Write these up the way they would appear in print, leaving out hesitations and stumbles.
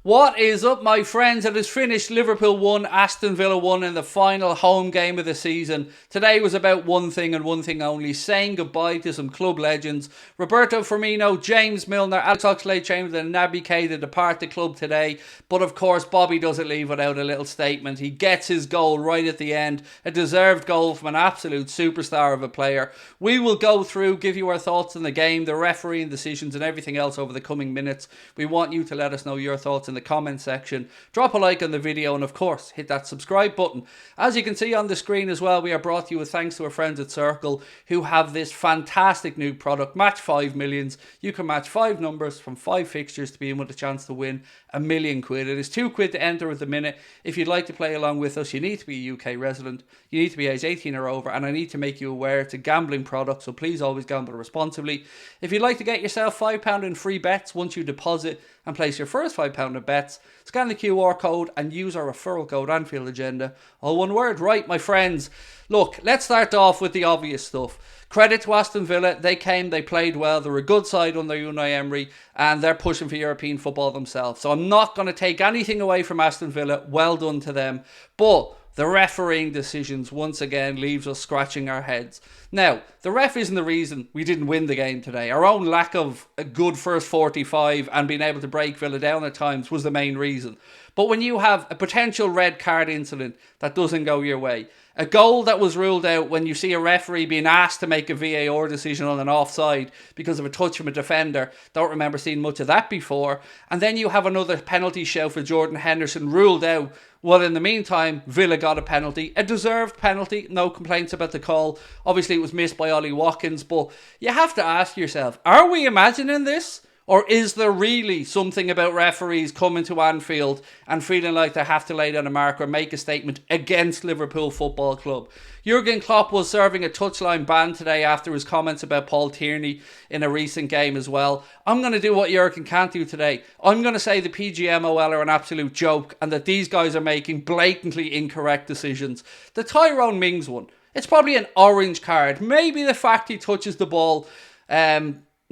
What is up, my friends? It is finished. Liverpool won, Aston Villa won in the final home game of the season. Today was about one thing and one thing only, saying goodbye to some club legends. Roberto Firmino, James Milner, Alex Oxlade-Chamberlain and Naby Keita depart the club today. But of course, Bobby doesn't leave without a little statement. He gets his goal right at the end. A deserved goal from an absolute superstar of a player. We will go through, give you our thoughts on the game, the refereeing decisions and everything else over the coming minutes. We want you to let us know your thoughts in the comment section. Drop a like on the video and of course hit that subscribe button. As you can see on the screen as well, we are brought to you with thanks to our friends at Circl, who have this fantastic new product, Match 5 Millions. You can match 5 numbers from 5 fixtures to be in with a chance to win £1 million. It is £2 to enter at the minute. If you'd like to play along with us, you need to be a UK resident, you need to be age 18 or over, and I need to make you aware it's a gambling product, so please always gamble responsibly. If you'd like to get yourself £5 in free bets once you deposit and place your first £5 of bets, scan the QR code and use our referral code anfieldagenda. All one word. Right, my friends. Look, let's start off with the obvious stuff. Credit to Aston Villa. They came, they played well. They're a good side under Unai Emery and they're pushing for European football themselves. So I'm not going to take anything away from Aston Villa. Well done to them. But the refereeing decisions once again leaves us scratching our heads. Now, the ref isn't the reason we didn't win the game today. Our own lack of a good first 45 and being able to break Villa down at times was the main reason. But when you have a potential red card incident that doesn't go your way, a goal that was ruled out when you see a referee being asked to make a VAR decision on an offside because of a touch from a defender, don't remember seeing much of that before, and then you have another penalty shout for Jordan Henderson ruled out. Well, in the meantime, Villa got a penalty, a deserved penalty, no complaints about the call. Obviously, it was missed by Ollie Watkins, but you have to ask yourself, are we imagining this? Or is there really something about referees coming to Anfield and feeling like they have to lay down a mark or make a statement against Liverpool Football Club? Jurgen Klopp was serving a touchline ban today after his comments about Paul Tierney in a recent game as well. I'm going to do what Jurgen can't do today. I'm going to say the PGMOL are an absolute joke and that these guys are making blatantly incorrect decisions. The Tyrone Mings one, it's probably an orange card. Maybe the fact he touches the ball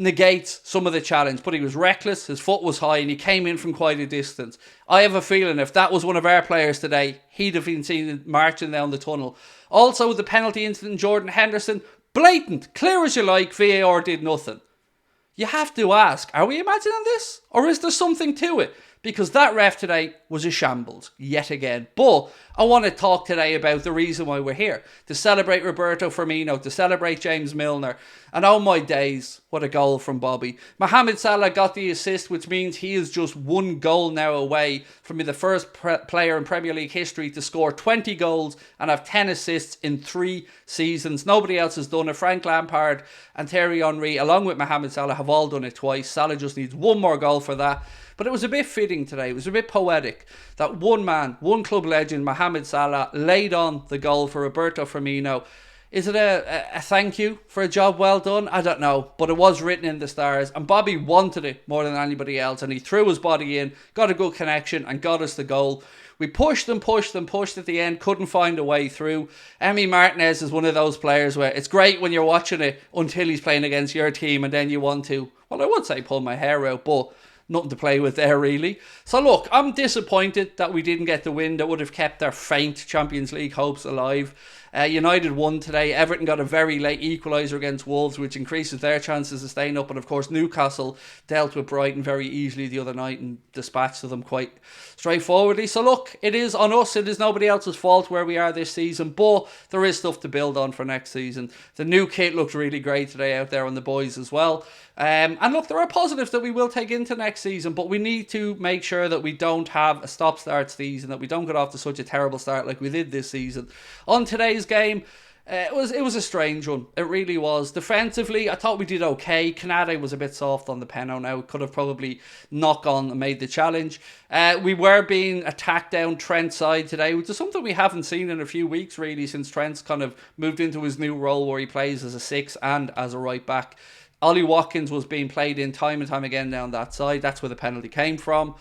negates some of the challenge, but he was reckless, his foot was high and he came in from quite a distance. I have a feeling if that was one of our players today, he'd have been seen marching down the tunnel. Also, the penalty incident, Jordan Henderson, blatant, clear as you like, VAR did nothing. You have to ask, are we imagining this? Or is there something to it? Because that ref today was a shambles, yet again. But I want to talk today about the reason why we're here. To celebrate Roberto Firmino, to celebrate James Milner. And oh my days, what a goal from Bobby. Mohamed Salah got the assist, which means he is just one goal now away from being the first player in Premier League history to score 20 goals and have 10 assists in 3 seasons. Nobody else has done it. Frank Lampard and Thierry Henry, along with Mohamed Salah, have all done it twice. Salah just needs one more goal for that. But it was a bit fitting today, it was a bit poetic that one man, one club legend, Mohamed Salah, laid on the goal for Roberto Firmino. Is it a thank you for a job well done? I don't know, but it was written in the stars and Bobby wanted it more than anybody else and he threw his body in, got a good connection and got us the goal. We pushed and pushed and pushed at the end, couldn't find a way through. Emi Martinez is one of those players where it's great when you're watching it until he's playing against your team and then you want to, well I would say pull my hair out, but nothing to play with there really. So look, I'm disappointed that we didn't get the win that would have kept their faint Champions League hopes alive. United won today. Everton got a very late equaliser against Wolves, which increases their chances of staying up. And of course, Newcastle dealt with Brighton very easily the other night and dispatched them quite straightforwardly. So look, it is on us. It is nobody else's fault where we are this season. But there is stuff to build on for next season. The new kit looked really great today out there on the boys as well. And look, there are positives that we will take into next season, but we need to make sure that we don't have a stop-start season, that we don't get off to such a terrible start like we did this season. On today's game, it was a strange one. It really was. Defensively, I thought we did okay. Canade was a bit soft on the penalty now. Could have probably knocked on and made the challenge. We were being attacked down Trent's side today, which is something we haven't seen in a few weeks really, since Trent's kind of moved into his new role where he plays as a 6 and as a right back. Ollie Watkins was being played in time and time again down that side. That's where the penalty came from.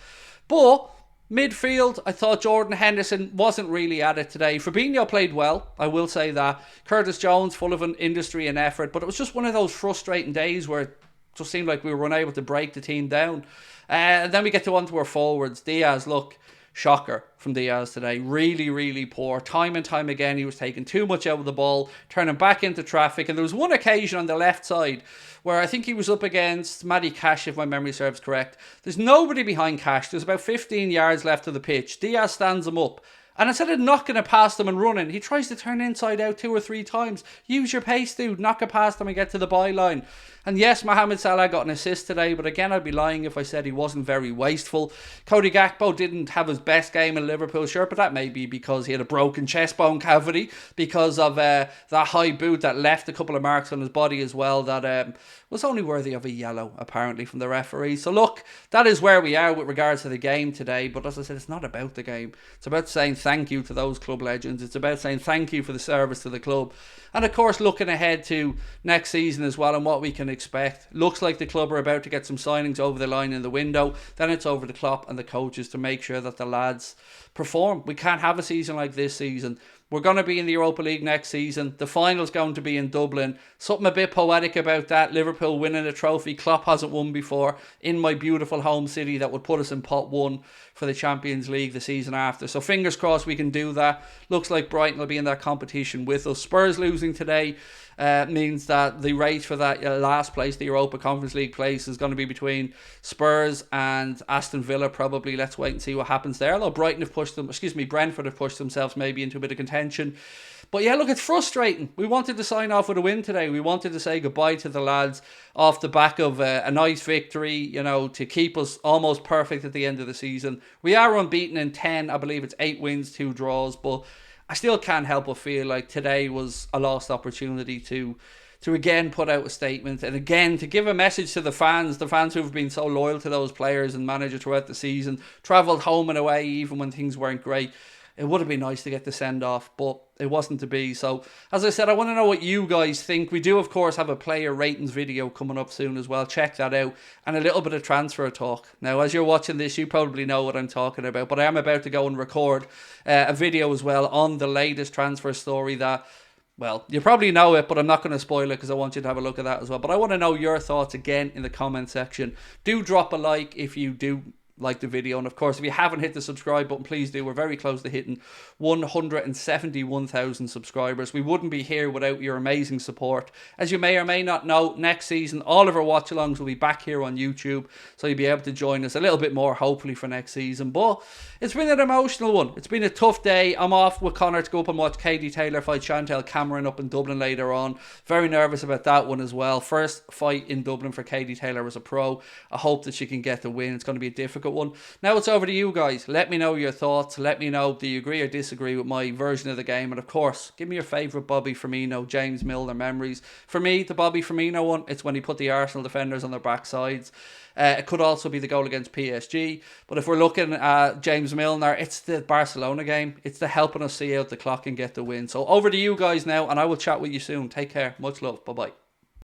But midfield, I thought Jordan Henderson wasn't really at it today. Fabinho played well, I will say that. Curtis Jones, full of an industry and effort. But it was just one of those frustrating days where it just seemed like we were unable to break the team down. And then we get on to our forwards. Diaz, look, shocker from Diaz today. Really, really poor. Time and time again, he was taking too much out of the ball, turning back into traffic. And there was one occasion on the left side where I think he was up against Matty Cash, if my memory serves correct. There's nobody behind Cash. There's about 15 yards left of the pitch. Diaz stands him up. And instead of knocking it past him and running, he tries to turn inside out 2 or 3 times. Use your pace, dude. Knock it past him and get to the byline. And yes, Mohamed Salah got an assist today, but again, I'd be lying if I said he wasn't very wasteful. Cody Gakpo didn't have his best game in Liverpool, sure, but that may be because he had a broken chest bone cavity because of that high boot that left a couple of marks on his body as well that was only worthy of a yellow, apparently, from the referee. So look, that is where we are with regards to the game today, but as I said, it's not about the game. It's about saying thank you to those club legends. It's about saying thank you for the service to the club. And of course, looking ahead to next season as well and what we can expect. Looks like the club are about to get some signings over the line in the window. Then it's over to Klopp and the coaches to make sure that the lads perform. We can't have a season like this season. We're going to be in the Europa League next season. The final's going to be in Dublin. Something a bit poetic about that. Liverpool winning a trophy Klopp hasn't won before in my beautiful home city that would put us in pot 1 for the Champions League the season after. So fingers crossed we can do that. Looks like Brighton will be in that competition with us. Spurs losing today means that the race for that last place, the Europa Conference League place, is going to be between Spurs and Aston Villa probably. Let's wait and see what happens there. Although Brentford have pushed themselves maybe into a bit of contention. But yeah, look, it's frustrating. We wanted to sign off with a win today. We wanted to say goodbye to the lads off the back of a nice victory, you know, to keep us almost perfect at the end of the season. We are unbeaten in 10. I believe it's 8 wins, 2 draws, but I still can't help but feel like today was a lost opportunity to again put out a statement and again to give a message to the fans who have been so loyal to those players and manager throughout the season, travelled home and away even when things weren't great. It would have been nice to get the send-off, but it wasn't to be. So, as I said, I want to know what you guys think. We do, of course, have a player ratings video coming up soon as well. Check that out. And a little bit of transfer talk. Now, as you're watching this, you probably know what I'm talking about, but I am about to go and record a video as well on the latest transfer story that, well, you probably know it, but I'm not going to spoil it because I want you to have a look at that as well. But I want to know your thoughts again in the comment section. Do drop a like if you do like the video, and of course if you haven't hit the subscribe button, please do. We're very close to hitting 171,000 subscribers. We wouldn't be here without your amazing support. As you may or may not know, next season all of our watch alongs will be back here on YouTube, so you'll be able to join us a little bit more hopefully for next season. But it's been an emotional one. It's been a tough day. I'm off with Connor to go up and watch Katie Taylor fight Chantel Cameron up in Dublin later on. Very nervous about that one as well. First fight in Dublin for Katie Taylor as a pro. I hope that she can get the win. It's going to be a difficult one. Now it's over to you guys. Let me know your thoughts. Let me know, do you agree or disagree with my version of the game? And of course, give me your favourite Bobby Firmino, James Milner memories. For me, the Bobby Firmino one, it's when he put the Arsenal defenders on their backsides. It could also be the goal against PSG. But if we're looking at James Milner, it's the Barcelona game. It's the helping us see out the clock and get the win. So over to you guys now, and I will chat with you soon. Take care. Much love. Bye-bye.